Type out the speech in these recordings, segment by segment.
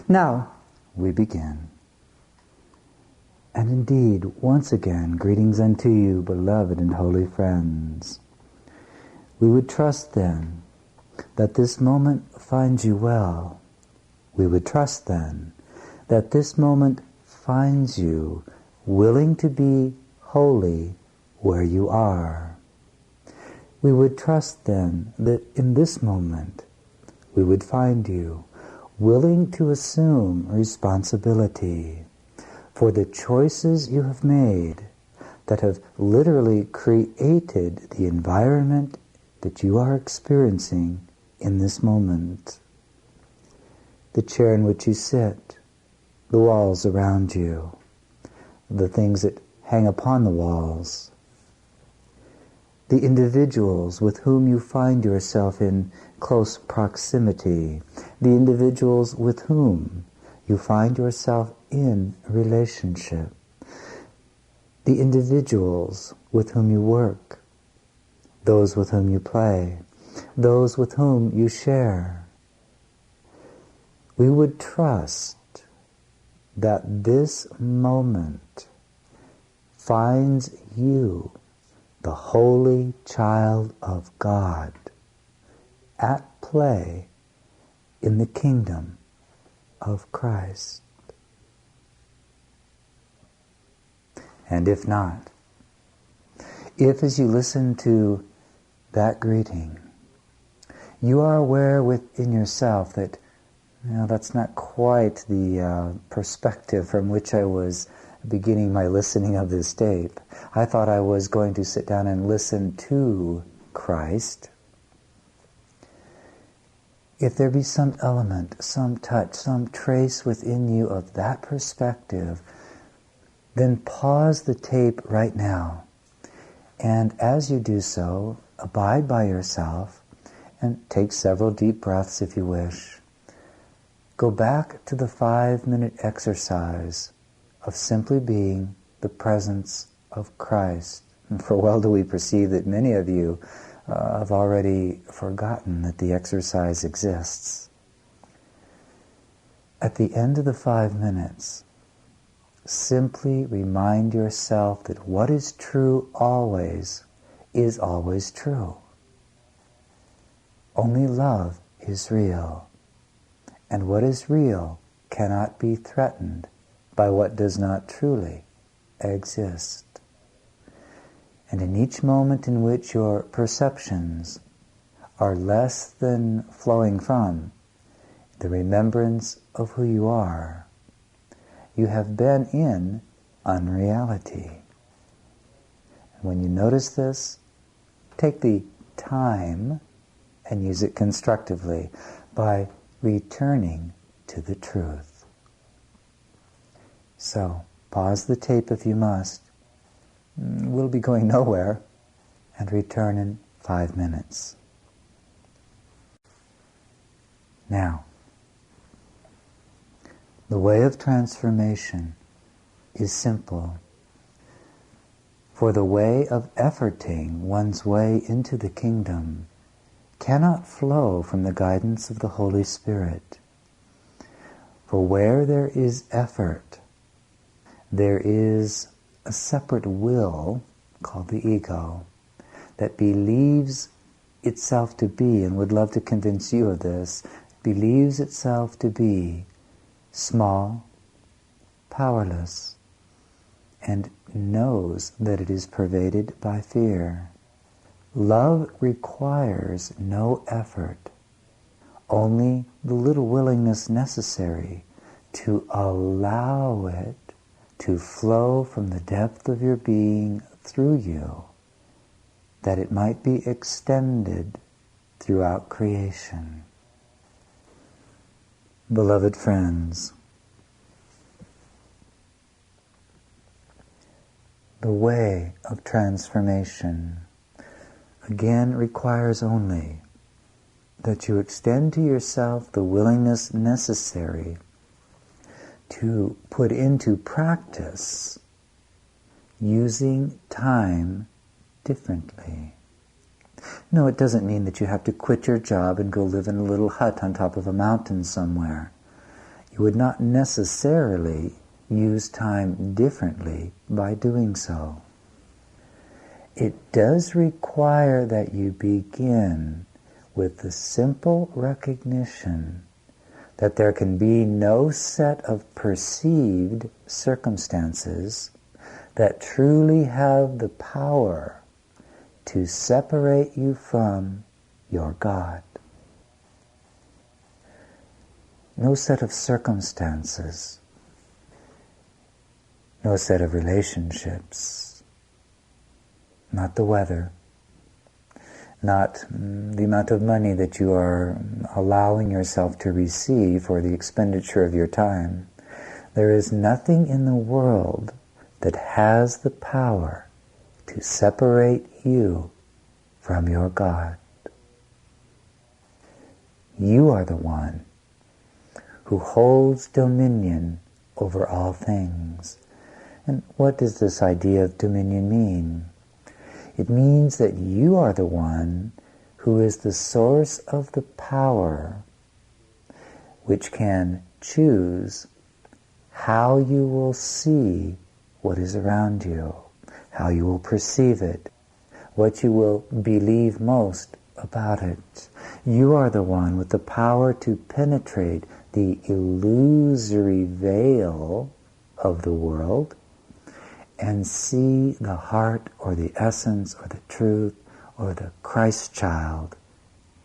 Now, we begin. And indeed, once again, greetings unto you, beloved and holy friends. We would trust then that this moment finds you well. We would trust then that this moment finds you willing to be holy where you are. We would trust then that in this moment we would find you willing to assume responsibility for the choices you have made that have literally created the environment that you are experiencing in this moment. The chair in which you sit, the walls around you, the things that hang upon the walls, the individuals with whom you find yourself in close proximity, the individuals with whom you find yourself in relationship, the individuals with whom you work, those with whom you play, those with whom you share. We would trust that this moment finds you, the holy child of God, at play in the kingdom of Christ. And if not, if as you listen to that greeting, you are aware within yourself that that's not quite the perspective from which I was beginning my listening of this tape. I thought I was going to sit down and listen to Christ. If there be some element, some touch, some trace within you of that perspective, then pause the tape right now. And as you do so, abide by yourself and take several deep breaths if you wish. Go back to the 5-minute exercise of simply being the presence of Christ. And for well do we perceive that many of you have already forgotten that the exercise exists. At the end of the 5 minutes, simply remind yourself that what is true always is always true. Only love is real, and what is real cannot be threatened by what does not truly exist. And in each moment in which your perceptions are less than flowing from the remembrance of who you are, you have been in unreality. And when you notice this, take the time and use it constructively by returning to the truth. So, pause the tape if you must. We'll be going nowhere, and return in 5 minutes. Now, the way of transformation is simple. For the way of efforting one's way into the kingdom cannot flow from the guidance of the Holy Spirit. For where there is effort, there is a separate will, called the ego, that believes itself to be, and would love to convince you of this, believes itself to be small, powerless, and knows that it is pervaded by fear. Love requires no effort, only the little willingness necessary to allow it to flow from the depth of your being through you, that it might be extended throughout creation. Beloved friends, the way of transformation again requires only that you extend to yourself the willingness necessary to put into practice using time differently. No, it doesn't mean that you have to quit your job and go live in a little hut on top of a mountain somewhere. You You would not necessarily use time differently by doing so. It does require that you begin with the simple recognition that there can be no set of perceived circumstances that truly have the power to separate you from your God. No set of circumstances, no set of relationships, not the weather, not the amount of money that you are allowing yourself to receive for the expenditure of your time. There is nothing in the world that has the power to separate you from your God. You are the one who holds dominion over all things. And what does this idea of dominion mean? It means that you are the one who is the source of the power which can choose how you will see what is around you, how you will perceive it, what you will believe most about it. You are the one with the power to penetrate the illusory veil of the world and see the heart or the essence or the truth or the Christ child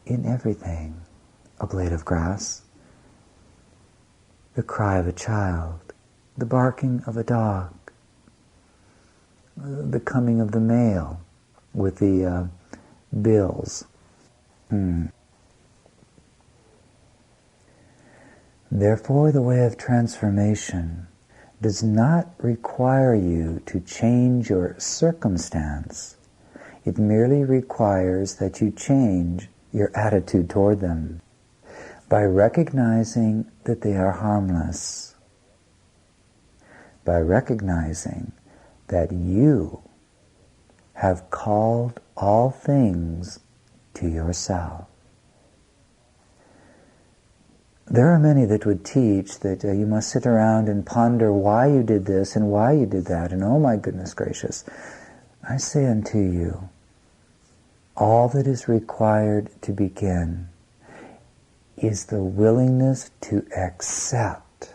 in everything. A blade of grass, the cry of a child, the barking of a dog, the coming of the mail with the bills. Therefore, the way of transformation does not require you to change your circumstance. It merely requires that you change your attitude toward them by recognizing that they are harmless, by recognizing that you have called all things to yourself. There are many that would teach that you must sit around and ponder why you did this and why you did that, and oh my goodness gracious. I say unto you, all that is required to begin is the willingness to accept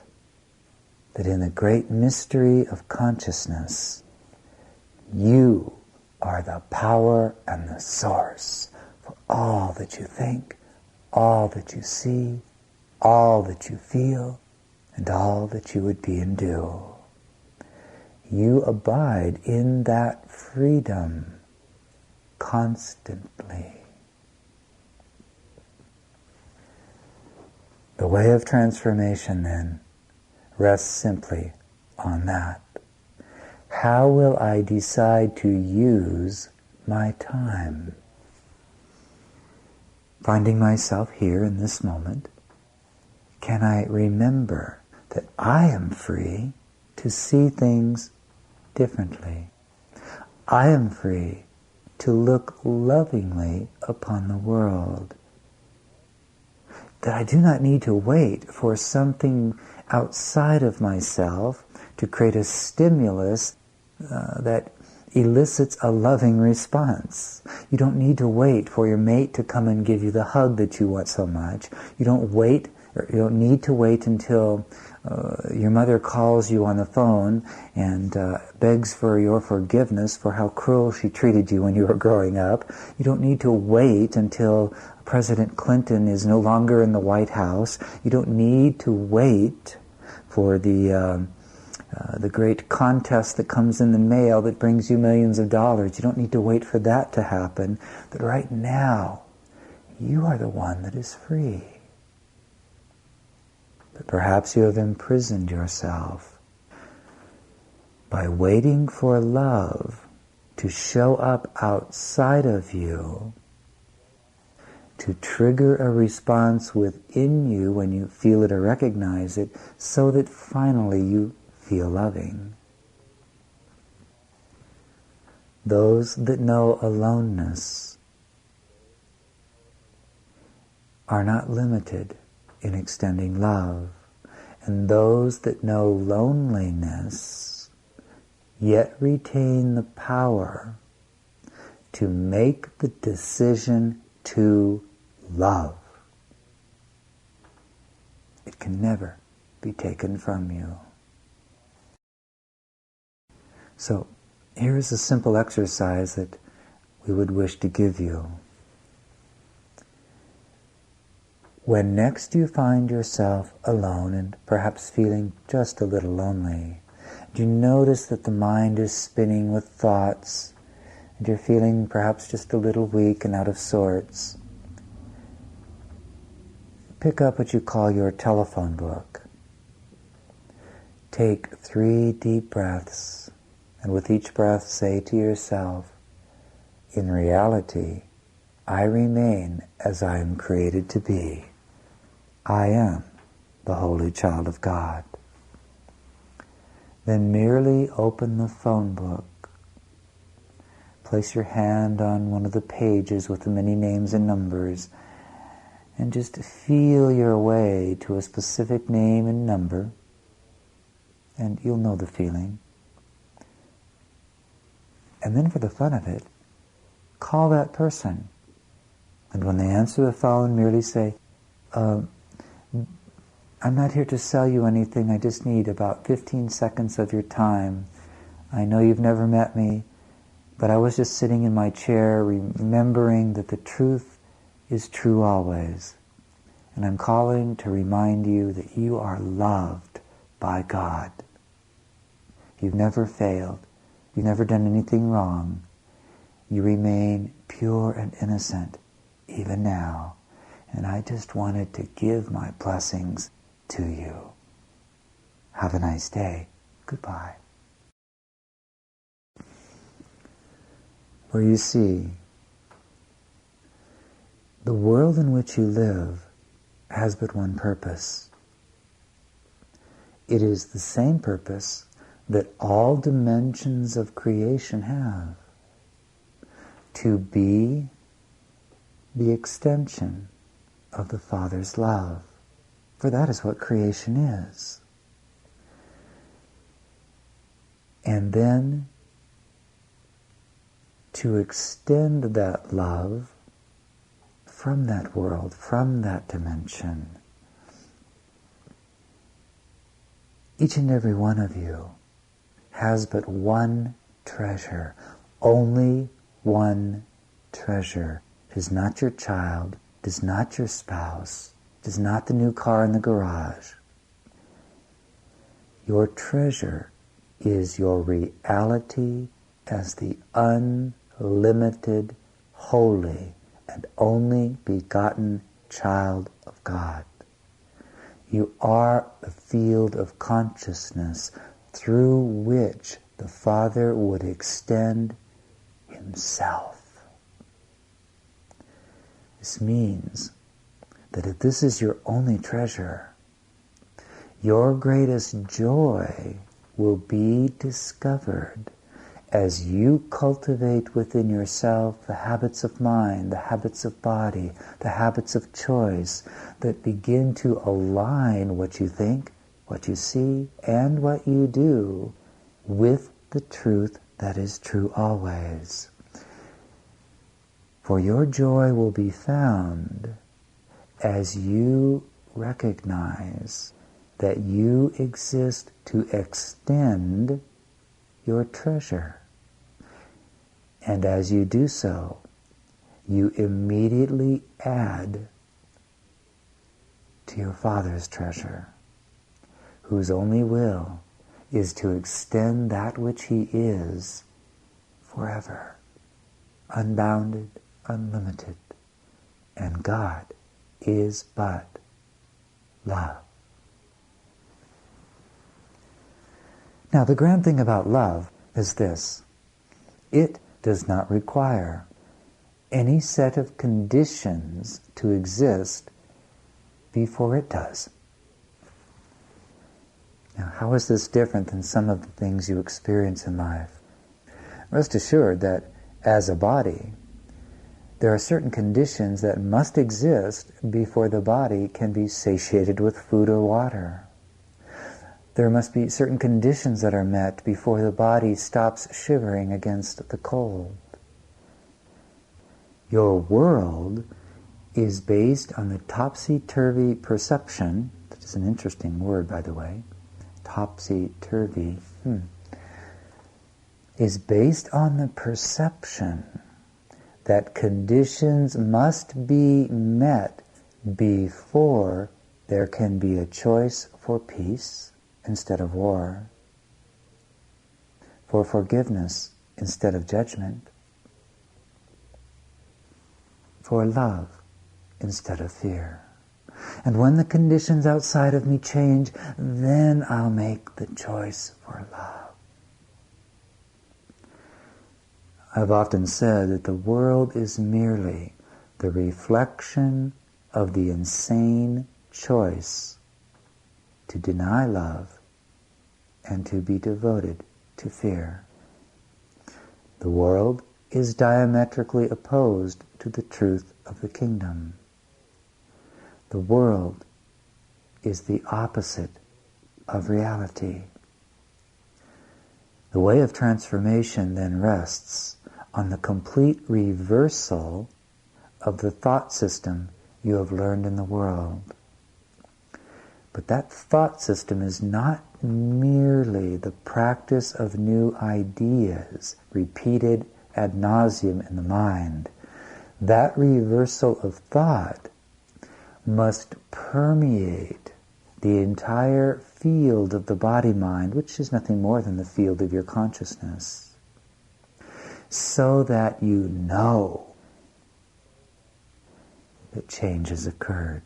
that in the great mystery of consciousness, you are the power and the source for all that you think, all that you see, all that you feel, and all that you would be and do. You abide in that freedom constantly. The way of transformation, then, rests simply on that. How will I decide to use my time? Finding myself here in this moment, can I remember that I am free to see things differently? I am free to look lovingly upon the world. That I do not need to wait for something outside of myself to create a stimulus that elicits a loving response. You don't need to wait for your mate to come and give you the hug that you want so much. You don't need to wait until your mother calls you on the phone and begs for your forgiveness for how cruel she treated you when you were growing up. You don't need to wait until President Clinton is no longer in the White House. You don't need to wait for the great contest that comes in the mail that brings you millions of dollars. You don't need to wait for that to happen. But right now, you are the one that is free. But perhaps you have imprisoned yourself by waiting for love to show up outside of you, to trigger a response within you when you feel it or recognize it, so that finally you feel loving. Those that know aloneness are not limited in extending love, And those that know loneliness yet retain the power to make the decision to love. It can never be taken from you. So, here is a simple exercise that we would wish to give you. When next you find yourself alone and perhaps feeling just a little lonely, you notice that the mind is spinning with thoughts, and you're feeling perhaps just a little weak and out of sorts, pick up what you call your telephone book. Take 3 deep breaths, and with each breath say to yourself, in reality, I remain as I am created to be. I am the Holy Child of God. Then merely open the phone book. Place your hand on one of the pages with the many names and numbers, and just feel your way to a specific name and number, and you'll know the feeling. And then for the fun of it, call that person. And when they answer the phone, merely say, I'm not here to sell you anything, I just need about 15 seconds of your time. I know you've never met me, but I was just sitting in my chair remembering that the truth is true always. And I'm calling to remind you that you are loved by God. You've never failed. You've never done anything wrong. You remain pure and innocent, even now. And I just wanted to give my blessings to you. Have a nice day. Goodbye. Where you see, the world in which you live has but one purpose. It is the same purpose that all dimensions of creation have. To be the extension of the Father's love. For that is what creation is. And then to extend that love from that world, from that dimension. Each and every one of you has but one treasure, only one treasure. It is not your child, it is not your spouse, it is not the new car in the garage. Your treasure is your reality as the unlimited, holy, and only begotten child of God. You are the field of consciousness through which the Father would extend Himself. This means that if this is your only treasure, your greatest joy will be discovered as you cultivate within yourself the habits of mind, the habits of body, the habits of choice that begin to align what you think, what you see, and what you do with the truth that is true always. For your joy will be found as you recognize that you exist to extend your treasure. And as you do so, you immediately add to your Father's treasure, whose only will is to extend that which He is forever, unbounded, unlimited. And God is but love. Now, the grand thing about love is this. It does not require any set of conditions to exist before it does. Now, how is this different than some of the things you experience in life? Rest assured that as a body, there are certain conditions that must exist before the body can be satiated with food or water. There must be certain conditions that are met before the body stops shivering against the cold. Your world is based on the topsy-turvy perception. That is an interesting word, by the way. Topsy-turvy. Is based on the perception that conditions must be met before there can be a choice for peace instead of war, for forgiveness instead of judgment, for love instead of fear. And when the conditions outside of me change, then I'll make the choice for love. I've often said that the world is merely the reflection of the insane choice to deny love and to be devoted to fear. The world is diametrically opposed to the truth of the kingdom. The world is the opposite of reality. The way of transformation then rests on the complete reversal of the thought system you have learned in the world. But that thought system is not merely the practice of new ideas repeated ad nauseum in the mind. That reversal of thought must permeate the entire field of the body-mind, which is nothing more than the field of your consciousness, so that you know that change has occurred.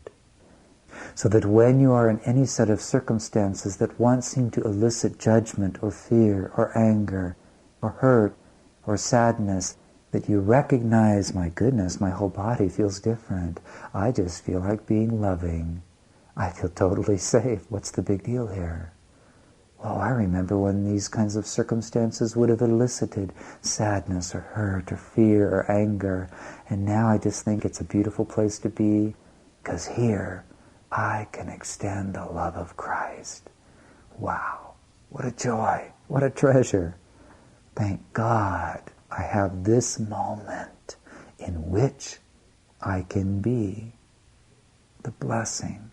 So that when you are in any set of circumstances that once seem to elicit judgment or fear or anger or hurt or sadness, that you recognize, my goodness, my whole body feels different. I just feel like being loving. I feel totally safe. What's the big deal here? Well, I remember when these kinds of circumstances would have elicited sadness or hurt or fear or anger, and now I just think it's a beautiful place to be, because here I can extend the love of Christ. Wow, what a joy, what a treasure. Thank God I have this moment in which I can be the blessing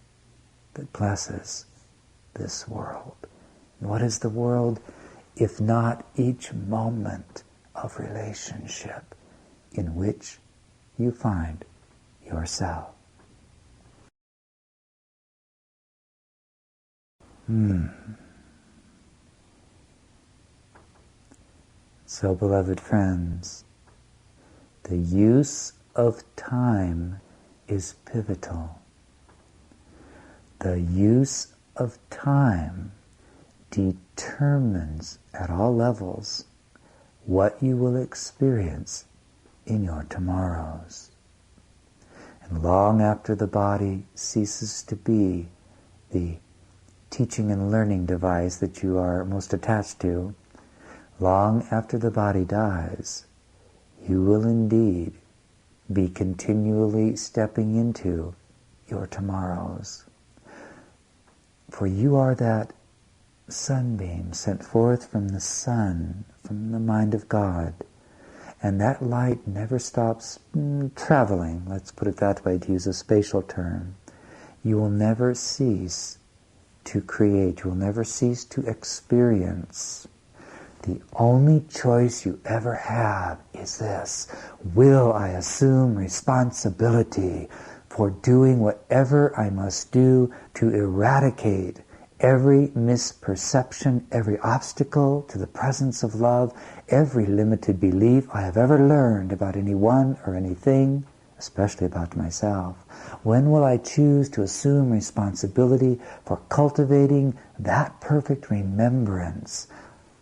that blesses this world. What is the world if not each moment of relationship in which you find yourself? So, beloved friends, the use of time is pivotal. The use of time determines at all levels what you will experience in your tomorrows. And long after the body ceases to be the teaching and learning device that you are most attached to, long after the body dies, you will indeed be continually stepping into your tomorrows. For you are that sunbeam sent forth from the sun, from the mind of God. And that light never stops traveling, let's put it that way, to use a spatial term. You will never cease to create. You will never cease to experience. The only choice you ever have is this: will I assume responsibility for doing whatever I must do to eradicate every misperception, every obstacle to the presence of love, every limited belief I have ever learned about anyone or anything, especially about myself? When will I choose to assume responsibility for cultivating that perfect remembrance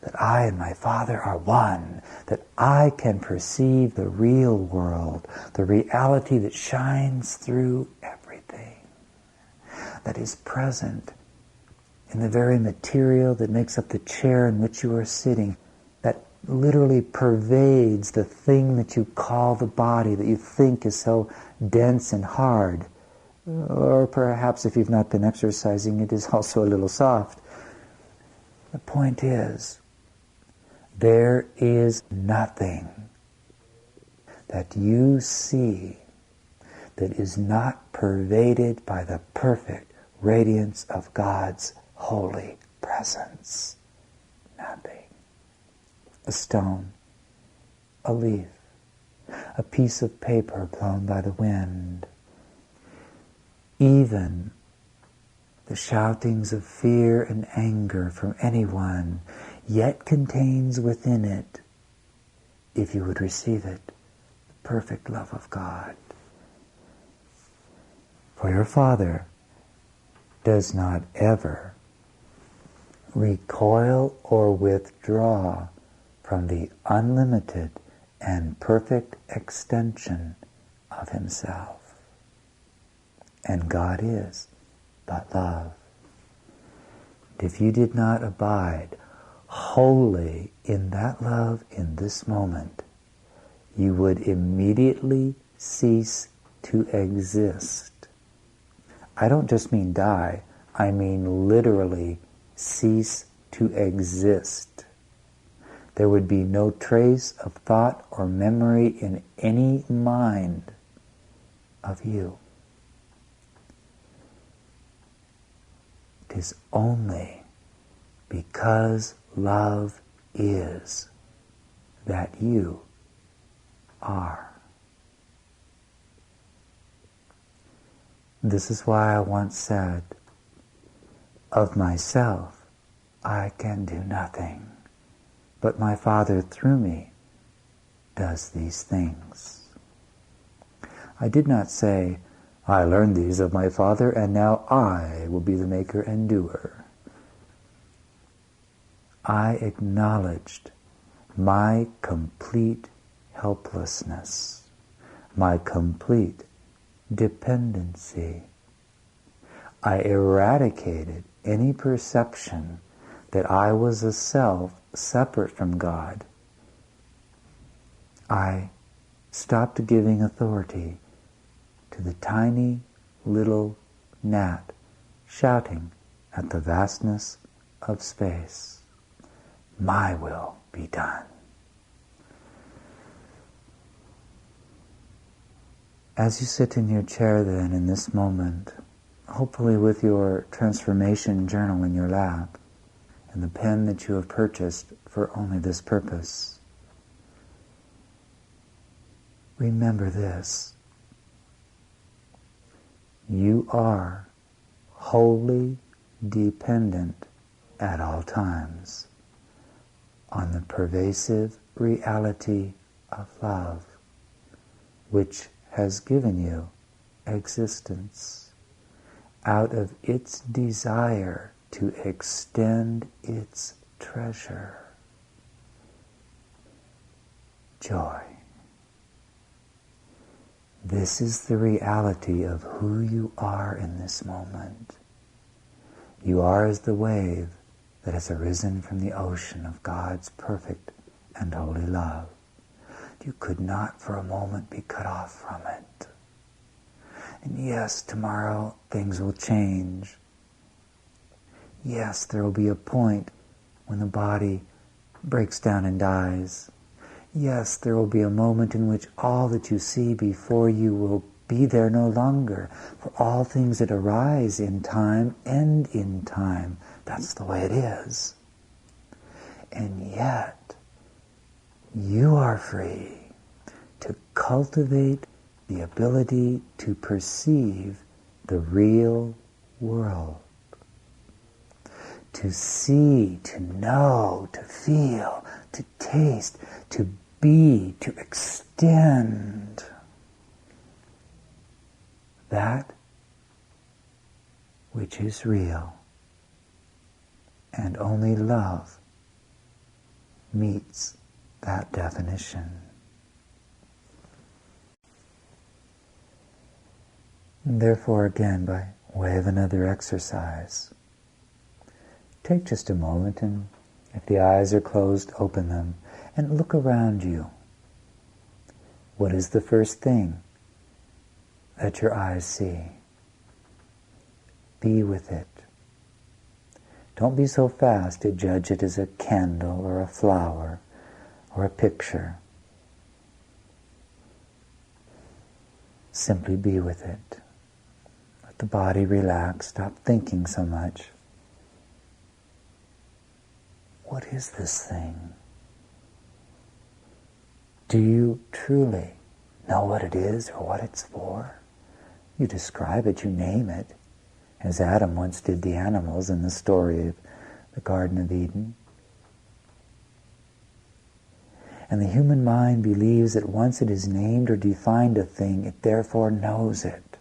that I and my Father are one, that I can perceive the real world, the reality that shines through everything, that is present in the very material that makes up the chair in which you are sitting, that literally pervades the thing that you call the body, that you think is so dense and hard. Or perhaps if you've not been exercising, it is also a little soft. The point is, there is nothing that you see that is not pervaded by the perfect radiance of God's holy presence. Nothing. A stone, a leaf, a piece of paper blown by the wind, even the shoutings of fear and anger from anyone, yet contains within it, if you would receive it, the perfect love of God. For your Father does not ever recoil or withdraw from the unlimited and perfect extension of Himself. And God is but love. If you did not abide wholly in that love in this moment, you would immediately cease to exist. I don't just mean die, I mean literally cease to exist. There would be no trace of thought or memory in any mind of you. It is only because love is that you are. This is why I once said, of myself I can do nothing, but my Father through me does these things. I did not say, I learned these of my Father, and now I will be the maker and doer. I acknowledged my complete helplessness, my complete dependency. I eradicated any perception that I was a self separate from God. I stopped giving authority to the tiny little gnat shouting at the vastness of space. My will be done. As you sit in your chair then in this moment, hopefully with your transformation journal in your lap and the pen that you have purchased for only this purpose, remember this. You are wholly dependent at all times on the pervasive reality of love, which has given you existence out of its desire to extend its treasure, joy. This is the reality of who you are in this moment. You are as the wave that has arisen from the ocean of God's perfect and holy love. You could not for a moment be cut off from it. And yes, tomorrow things will change. Yes, there will be a point when the body breaks down and dies. Yes, there will be a moment in which all that you see before you will be there no longer. For all things that arise in time end in time. That's the way it is. And yet, you are free to cultivate the ability to perceive the real world. To see, to know, to feel, to taste, to be, to extend that which is real. And only love meets that definition. And therefore, again, by way of another exercise, take just a moment, and if the eyes are closed, open them and look around you. What is the first thing that your eyes see? Be with it. Don't be so fast to judge it as a candle or a flower or a picture. Simply be with it. Let the body relax. Stop thinking so much. What is this thing? Do you truly know what it is or what it's for? You describe it, you name it, as Adam once did the animals in the story of the Garden of Eden. And the human mind believes that once it has named or defined a thing, it therefore knows it.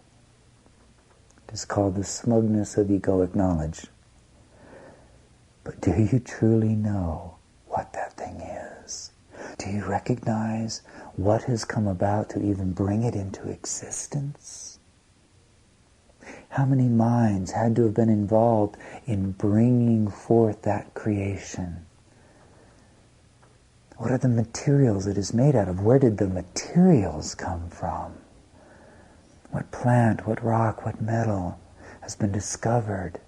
It is called the smugness of egoic knowledge. But do you truly know what that thing is? Do you recognize what has come about to even bring it into existence? How many minds had to have been involved in bringing forth that creation? What are the materials it is made out of? Where did the materials come from? What plant, what rock, what metal has been discovered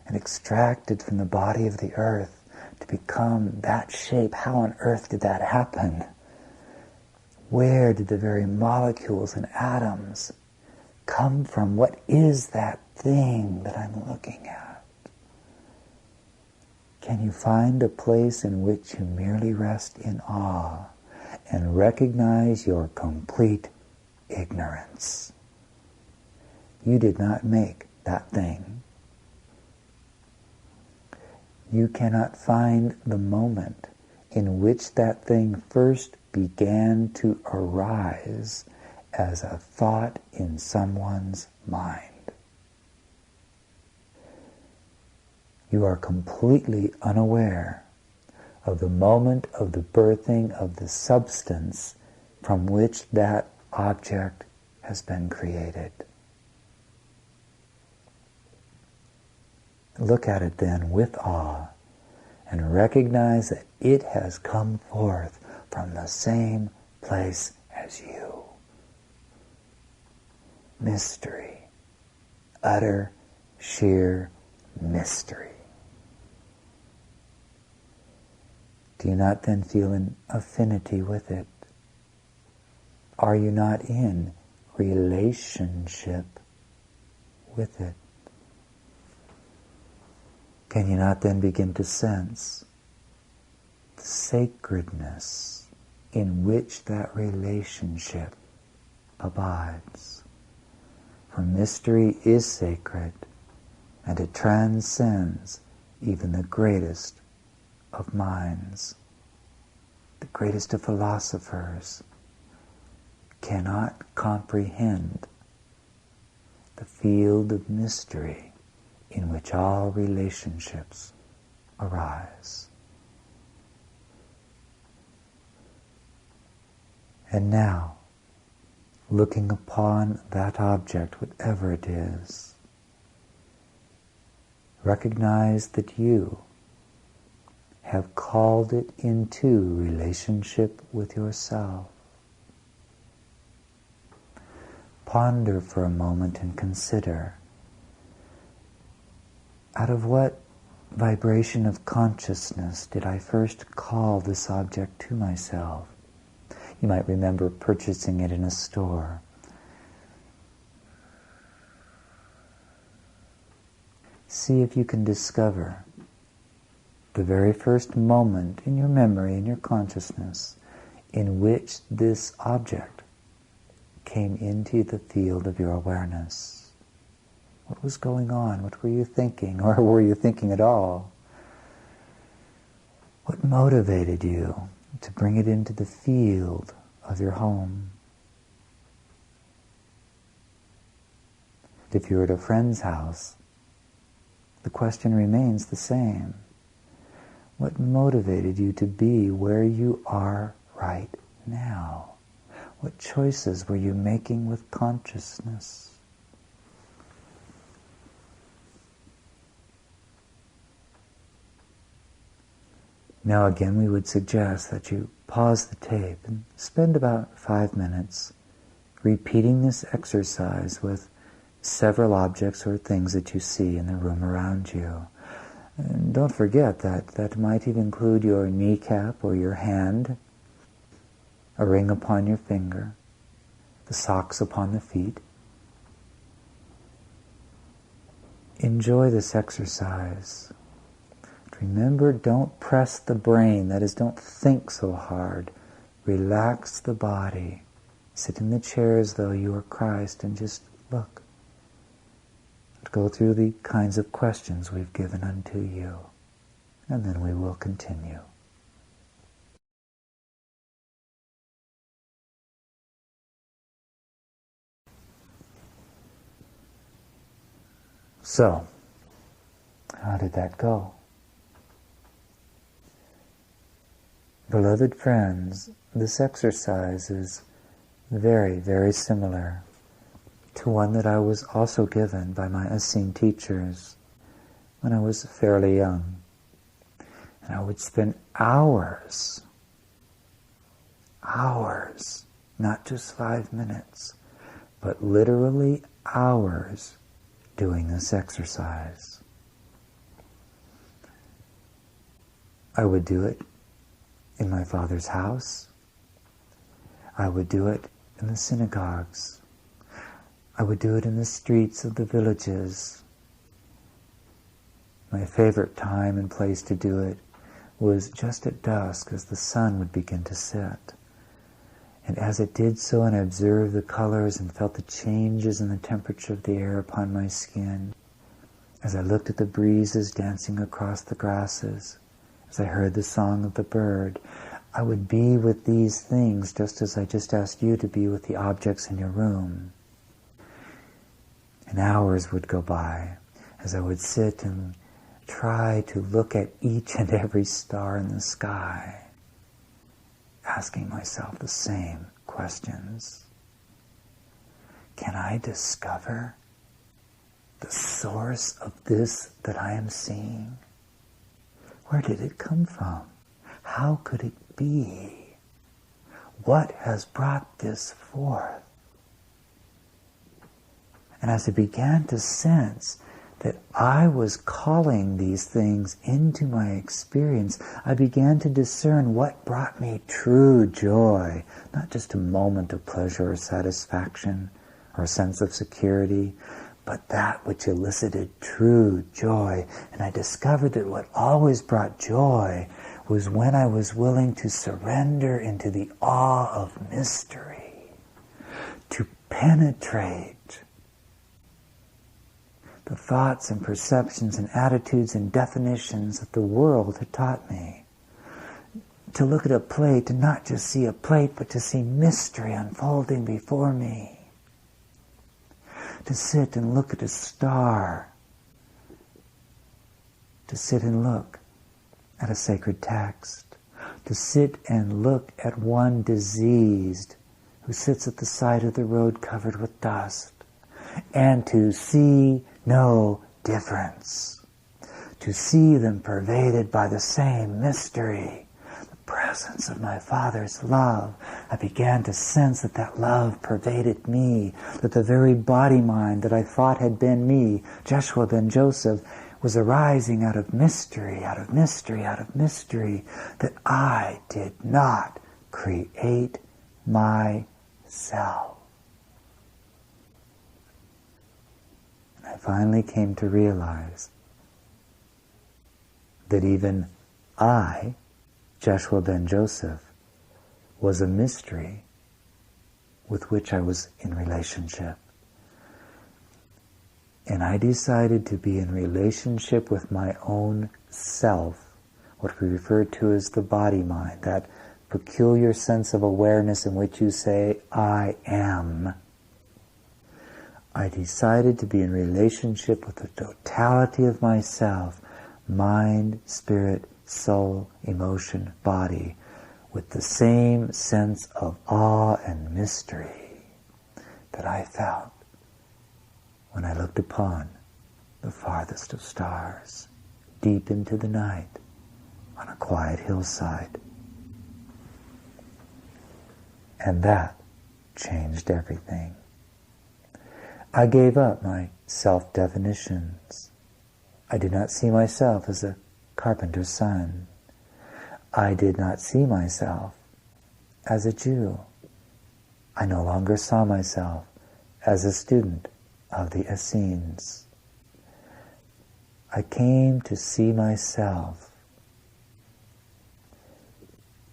and extracted from the body of the earth to become that shape? How on earth did that happen? Where did the very molecules and atoms come from? What is that thing that I'm looking at? Can you find a place in which you merely rest in awe and recognize your complete ignorance? You did not make that thing. You cannot find the moment in which that thing first began to arise as a thought in someone's mind. You are completely unaware of the moment of the birthing of the substance from which that object has been created. Look at it then with awe and recognize that it has come forth from the same place as you. Mystery. Utter, sheer mystery. Do you not then feel an affinity with it? Are you not in relationship with it? Can you not then begin to sense the sacredness in which that relationship abides? For mystery is sacred, and it transcends even the greatest of minds. The greatest of philosophers cannot comprehend the field of mystery in which all relationships arise. And now, looking upon that object, whatever it is, recognize that you have called it into relationship with yourself. Ponder for a moment and consider, out of what vibration of consciousness did I first call this object to myself? You might remember purchasing it in a store. See if you can discover the very first moment in your memory, in your consciousness, in which this object came into the field of your awareness. What was going on? What were you thinking? Or were you thinking at all? What motivated you to bring it into the field of your home? If you're at a friend's house, the question remains the same. What motivated you to be where you are right now? What choices were you making with consciousness? Now again, we would suggest that you pause the tape and spend about 5 minutes repeating this exercise with several objects or things that you see in the room around you. And don't forget that might even include your kneecap or your hand, a ring upon your finger, the socks upon the feet. Enjoy this exercise. Remember, don't press the brain, that is, don't think so hard. Relax the body. Sit in the chair as though you are Christ and just look. Go through the kinds of questions we've given unto you, and then we will continue. So, how did that go? Beloved friends, this exercise is very, very similar to one that I was also given by my Essene teachers when I was fairly young. And I would spend hours, not just 5 minutes, but literally hours doing this exercise. I would do it in my father's house. I would do it in the synagogues. I would do it in the streets of the villages. My favorite time and place to do it was just at dusk as the sun would begin to set. And as it did so, and I observed the colors and felt the changes in the temperature of the air upon my skin, as I looked at the breezes dancing across the grasses, as I heard the song of the bird, I would be with these things just as I just asked you to be with the objects in your room. And hours would go by as I would sit and try to look at each and every star in the sky, asking myself the same questions. Can I discover the source of this that I am seeing? Where did it come from? How could it be? What has brought this forth? And as I began to sense that I was calling these things into my experience, I began to discern what brought me true joy, not just a moment of pleasure or satisfaction or a sense of security, but that which elicited true joy. And I discovered that what always brought joy was when I was willing to surrender into the awe of mystery, to penetrate the thoughts and perceptions and attitudes and definitions that the world had taught me. To look at a plate, to not just see a plate, but to see mystery unfolding before me. To sit and look at a star. To sit and look at a sacred text. To sit and look at one diseased who sits at the side of the road covered with dust. And to see no difference. To see them pervaded by the same mystery, the presence of my Father's love. I began to sense that that love pervaded me, that the very body-mind that I thought had been me, Joshua ben Joseph, was arising out of mystery, out of mystery, out of mystery, that I did not create myself. I finally came to realize that even I, Joshua ben Joseph, was a mystery with which I was in relationship. And I decided to be in relationship with my own self, what we refer to as the body-mind, that peculiar sense of awareness in which you say, I am. I decided to be in relationship with the totality of myself, mind, spirit, soul, emotion, body, with the same sense of awe and mystery that I felt when I looked upon the farthest of stars, deep into the night, on a quiet hillside. And that changed everything. I gave up my self-definitions. I did not see myself as a carpenter's son. I did not see myself as a Jew. I no longer saw myself as a student of the Essenes. I came to see myself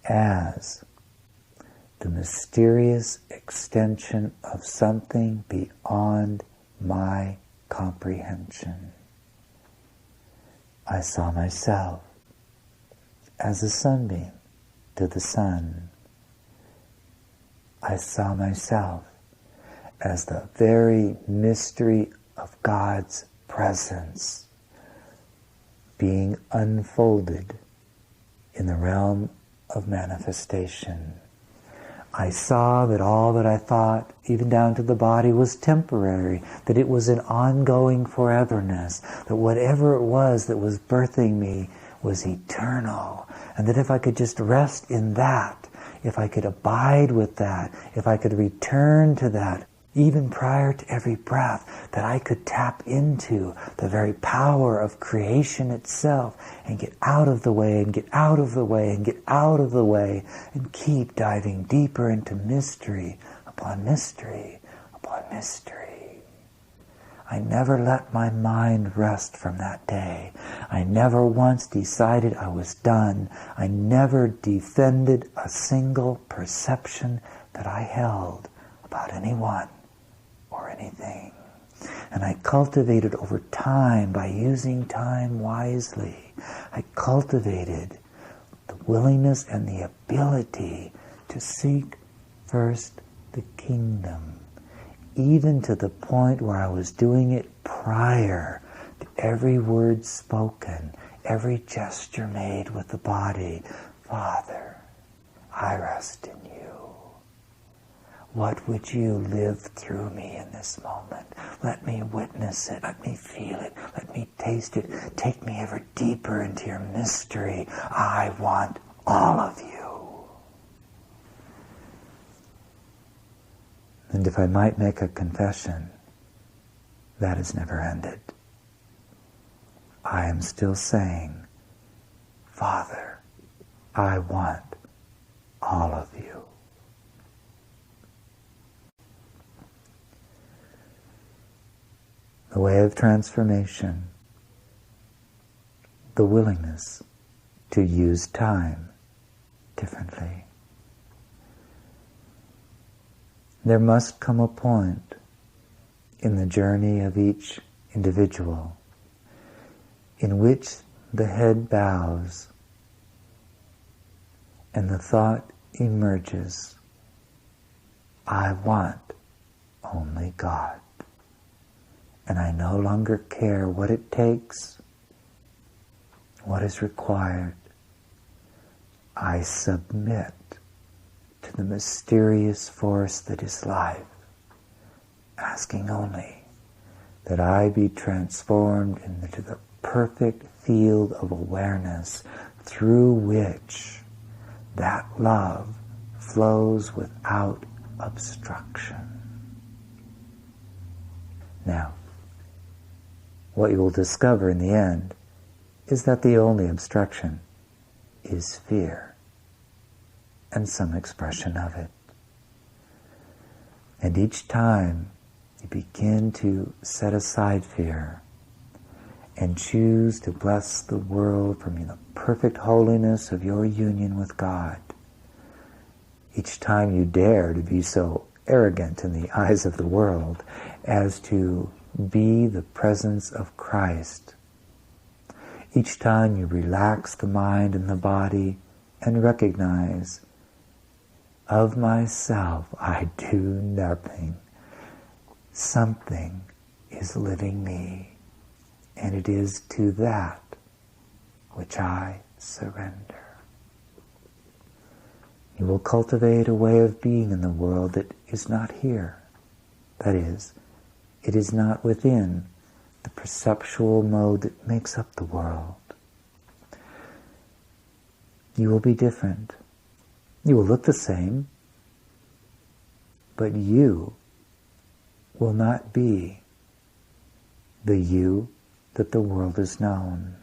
as the mysterious extension of something beyond my comprehension. I saw myself as a sunbeam to the sun. I saw myself as the very mystery of God's presence being unfolded in the realm of manifestation. I saw that all that I thought, even down to the body, was temporary, that it was an ongoing foreverness, that whatever it was that was birthing me was eternal, and that if I could just rest in that, if I could abide with that, if I could return to that, even prior to every breath, that I could tap into the very power of creation itself and get out of the way and get out of the way and get out of the way and keep diving deeper into mystery upon mystery upon mystery. I never let my mind rest from that day. I never once decided I was done. I never defended a single perception that I held about anyone or anything. And I cultivated over time by using time wisely. I cultivated the willingness and the ability to seek first the kingdom, even to the point where I was doing it prior to every word spoken, every gesture made with the body. Father, I rest in you. What would you live through me in this moment? Let me witness it. Let me feel it. Let me taste it. Take me ever deeper into your mystery. I want all of you. And if I might make a confession, that has never ended. I am still saying, Father, I want all of you. The way of transformation, the willingness to use time differently. There must come a point in the journey of each individual in which the head bows and the thought emerges, I want only God. And I no longer care what it takes, what is required. I submit to the mysterious force that is life, asking only that I be transformed into the perfect field of awareness through which that love flows without obstruction. Now, what you will discover in the end is that the only obstruction is fear and some expression of it. And each time you begin to set aside fear and choose to bless the world from the perfect holiness of your union with God, each time you dare to be so arrogant in the eyes of the world as to be the presence of Christ, each time you relax the mind and the body and recognize, of myself I do nothing. Something is living me, and it is to that which I surrender. You will cultivate a way of being in the world that is not here. That is, it is not within the perceptual mode that makes up the world. You will be different. You will look the same, but you will not be the you that the world is known.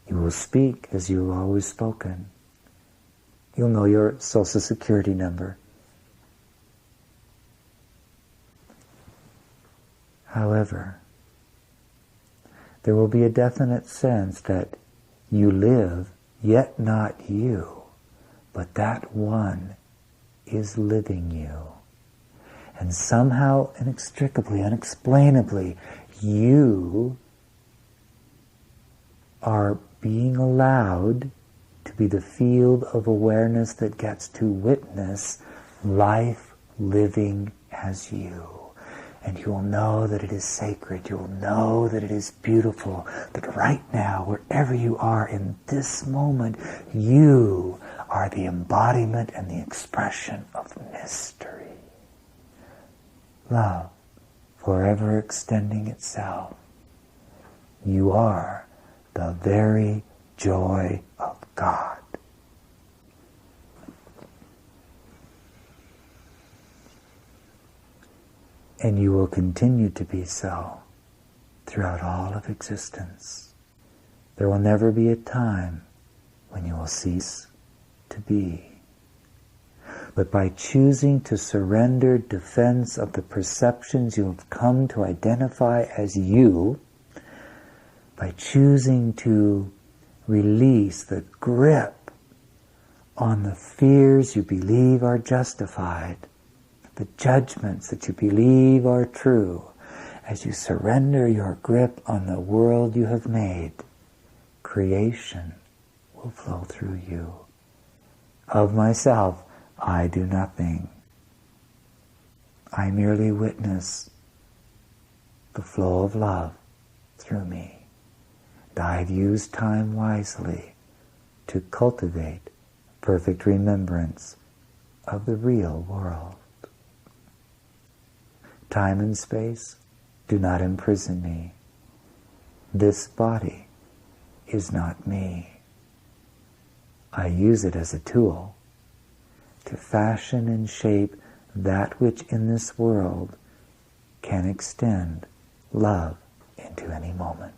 You will speak as you have always spoken. You'll know your Social Security number. However, there will be a definite sense that you live, yet not you, but that one is living you. And somehow, inextricably, unexplainably, you are being allowed to be the field of awareness that gets to witness life living as you. And you will know that it is sacred. You will know that it is beautiful. That right now, wherever you are in this moment, you are the embodiment and the expression of mystery. Love, forever extending itself. You are the very joy of God. And you will continue to be so throughout all of existence. There will never be a time when you will cease to be. But by choosing to surrender defense of the perceptions you have come to identify as you, by choosing to release the grip on the fears you believe are justified, the judgments that you believe are true, as you surrender your grip on the world you have made, creation will flow through you. Of myself, I do nothing. I merely witness the flow of love through me. And I've used time wisely to cultivate perfect remembrance of the real world. Time and space do not imprison me. This body is not me. I use it as a tool to fashion and shape that which in this world can extend love into any moment.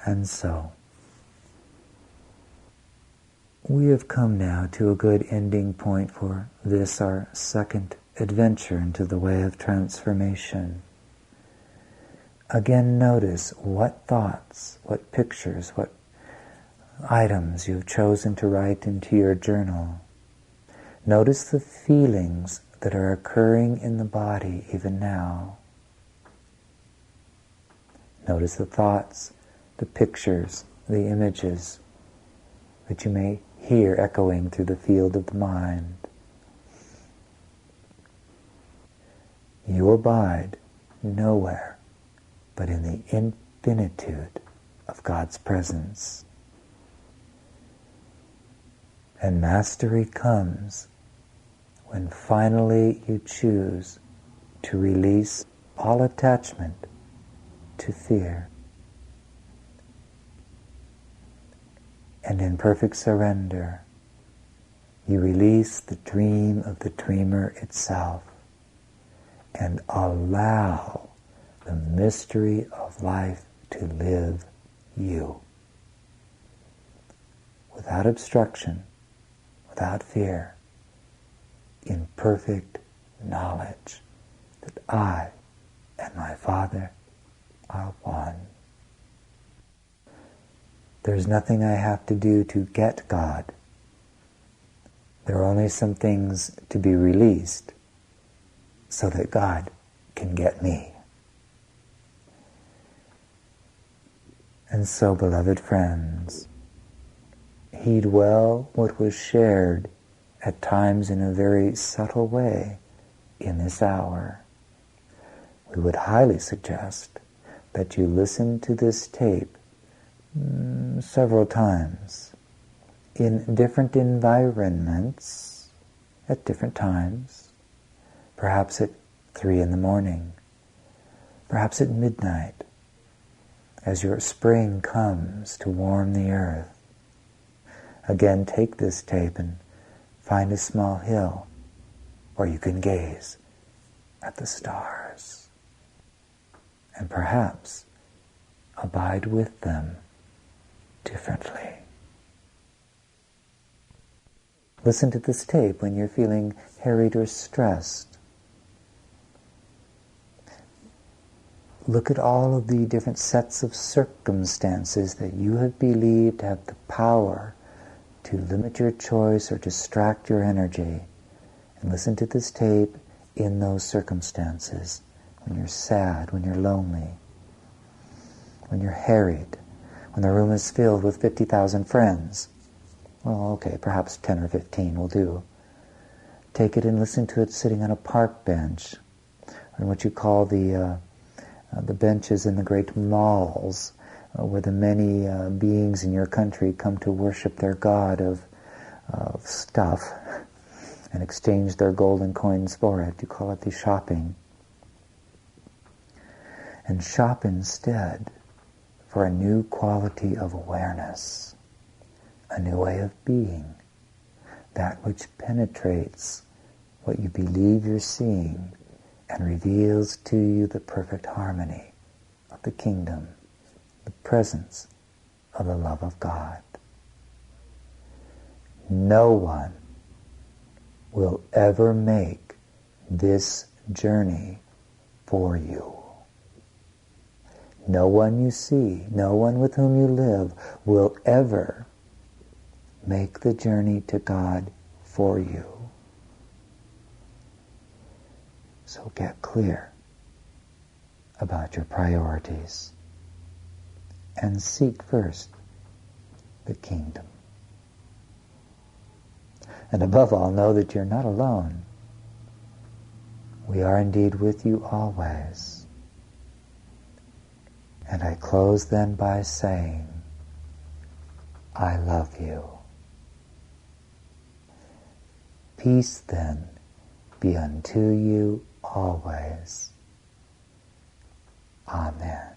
And so, we have come now to a good ending point for this, our second adventure into the way of transformation. Again, notice what thoughts, what pictures, what items you've chosen to write into your journal. Notice the feelings that are occurring in the body even now. Notice the thoughts, the pictures, the images that you may hear echoing through the field of the mind. You abide nowhere but in the infinitude of God's presence. And mastery comes when finally you choose to release all attachment to fear. And in perfect surrender, you release the dream of the dreamer itself and allow the mystery of life to live you. Without obstruction, without fear, in perfect knowledge that I and my Father are one. There's nothing I have to do to get God. There are only some things to be released so that God can get me. And so, beloved friends, heed well what was shared at times in a very subtle way in this hour. We would highly suggest that you listen to this tape several times in different environments at different times, perhaps at 3 a.m, perhaps at midnight, as your spring comes to warm the earth. Again, take this tape and find a small hill or you can gaze at the stars and perhaps abide with them differently. Listen to this tape when you're feeling harried or stressed. Look at all of the different sets of circumstances that you have believed have the power to limit your choice or distract your energy. And listen to this tape in those circumstances. When you're sad, when you're lonely, when you're harried, when the room is filled with 50,000 friends. Well, okay, perhaps 10 or 15 will do. Take it and listen to it sitting on a park bench, on what you call the benches in the great malls, where the many beings in your country come to worship their god of stuff and exchange their golden coins for it. You call it the shopping. And shop instead for a new quality of awareness, a new way of being, that which penetrates what you believe you're seeing and reveals to you the perfect harmony of the kingdom, the presence of the love of God. No one will ever make this journey for you. No one you see, no one with whom you live will ever make the journey to God for you. So get clear about your priorities and seek first the kingdom. And above all, know that you're not alone. We are indeed with you always. And I close then by saying, I love you. Peace then be unto you always. Amen.